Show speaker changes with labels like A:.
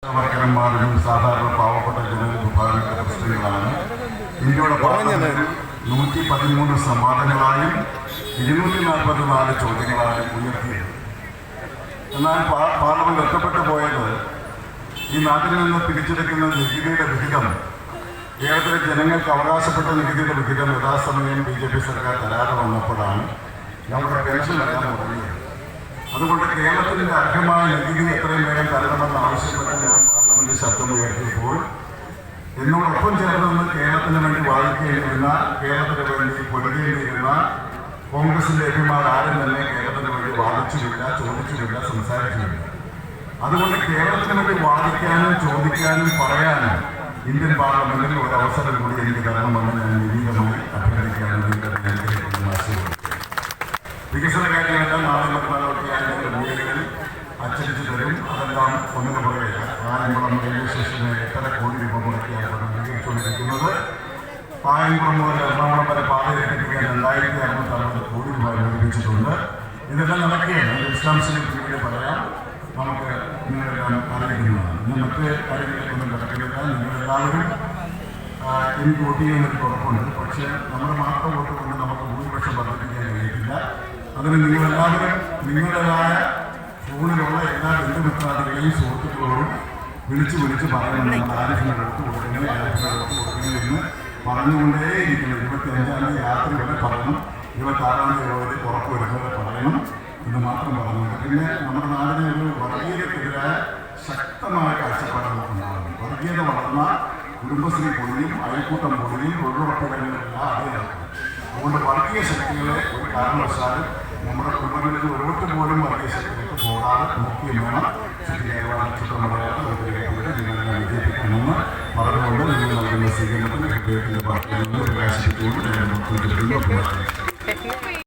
A: വർക്കർമാരും സാധാരണ പാവപ്പെട്ട ജനവിഭാഗങ്ങളുടെ പ്രശ്നങ്ങളാണ് ഇന്ത്യയുടെ പാർലമെന്റിൽ 113 സംവാദങ്ങളായും 244 ചോദ്യങ്ങളായും ഉയർത്തിയത്. എന്നാൽ പാർലമെന്റ് ഒറ്റപ്പെട്ടു പോയത് ഈ നാട്ടിൽ നിന്ന് പിരിച്ചെടുക്കുന്ന നികുതിയുടെ വിഹിതം, കേരളത്തിലെ ജനങ്ങൾക്ക് അവകാശപ്പെട്ട നികുതിയുടെ വിഹിതം യഥാസമയം BJP സർക്കാർ തരാതെ വന്നപ്പോഴാണ് നമ്മുടെ പെൻഷൻ എല്ലാം തുടങ്ങിയത്. അതുകൊണ്ട് കേരളത്തിന്റെ അർഹമായ നികുതി എത്രയും വേഗം തരണമെന്ന് ആവശ്യപ്പെട്ട് ഞാൻ പാർലമെന്റ് ശബ്ദം ഉയർത്തിയപ്പോൾ എന്നോടൊപ്പം ചേർന്ന് കേരളത്തിന് വേണ്ടി വാദിക്കേണ്ടിയിരുന്ന, കേരളത്തിന് വേണ്ടി പൊരുതേണ്ടിയിരുന്ന കോൺഗ്രസിന്റെ എംപിമാർ ആരും തന്നെ കേരളത്തിന് വേണ്ടി വാദിച്ചുമില്ല, ചോദിച്ചുമില്ല, സംസാരിച്ചുമില്ല. അതുകൊണ്ട് കേരളത്തിന് വേണ്ടി വാദിക്കാനും ചോദിക്കാനും പറയാനും ഇന്ത്യൻ പാർലമെന്റിൽ ഒരു അവസരം കൂടി എനിക്ക് തരണമെന്ന് ഞാൻ വിനീതമായി അഭ്യർത്ഥിക്കാനും വികസന കാര്യങ്ങളെല്ലാം നാളെ മറ്റന്നാളൊക്കെ വീടുകളിൽ അച്ചടിച്ചു തരും. അതെല്ലാം ഒന്നിനു പുറകെ കായംകുളം റെയിൽവേ സ്റ്റേഷന് 8.5 കോടി രൂപ മുടക്കിയാണ് നിർമ്മിച്ചുകൊണ്ടിരിക്കുന്നത്. കായംകുളം മുതൽ എറണാകുളം വരെ പാതയെത്തിക്കാൻ 2660 കോടി രൂപ അനുവദിച്ചിട്ടുണ്ട്. ഇതെല്ലാം നടക്കുകയാണ്. വിശദാംശങ്ങൾ പിന്നീട് പറയാം. നമുക്ക് നിങ്ങളെല്ലാം അറിയിക്കുന്നതാണ്. ഇന്ന് മറ്റ് കാര്യങ്ങളിലേക്കൊന്നും കിടക്കില്ല. നിങ്ങളെല്ലാവരും എനിക്ക് വോട്ട് ചെയ്യുന്നൊരു ഉറപ്പുണ്ട്. പക്ഷേ നമ്മുടെ മാത്രം വോട്ട് കൊണ്ട് നമുക്ക് ഭൂരിപക്ഷം വർദ്ധിപ്പിക്കാൻ കഴിയില്ല. അതിന് നിങ്ങളെല്ലാവരും നിങ്ങളുടേതായ ഫോണിലുള്ള എല്ലാ ബന്ധുമിത്രാദികളെയും സുഹൃത്തുക്കളോടും വിളിച്ച് പറയണമെന്ന് ആരിഫിന് വോട്ട് കൊടുക്കുന്നത്, ആരിഫിന് വോട്ട് കൊടുക്കുന്നത് എന്ന് പറഞ്ഞുകൊണ്ടേയിരിക്കണം. 25-ാം തീയതി രാത്രി വരെ പറയണം, 26-ാം തീയതി വരെ ഉറപ്പ് വരുന്നത് പറയണം എന്ന് മാത്രം പറഞ്ഞുകൊണ്ട്. പിന്നെ നമ്മുടെ നാടിനെ ഒരു വർഗീയതയ്ക്കെതിരായ ശക്തമായ കാഴ്ചപ്പാട് നമുക്കുണ്ടാകുന്നു. വർഗീയത വളർന്ന കുടുംബശ്രീ പൊളിയും അയൽക്കൂട്ടം പൊളിയും തൊഴിലുറപ്പുകളിലെല്ലാം അതേ നടക്കും. അതുകൊണ്ട് വർഗീയ ശക്തികളെ ഒരു കാരണവശാലും നമ്മുടെ കുടുംബങ്ങളിൽ ഒരിടത്ത് പോലും വർഗീയ ശക്തികൾക്ക് പോകാതെ നോക്കിയും വേണം നിങ്ങളെല്ലാം വിജയിപ്പിക്കണമെന്ന് പറഞ്ഞുകൊണ്ട് നിങ്ങൾ നൽകുന്ന സ്വീകരണത്തിന് ഹൃദയത്തിൻ്റെ പ്രവർത്തനങ്ങൾ പ്രകാശിപ്പിച്ചുകൊണ്ട് ഞാൻ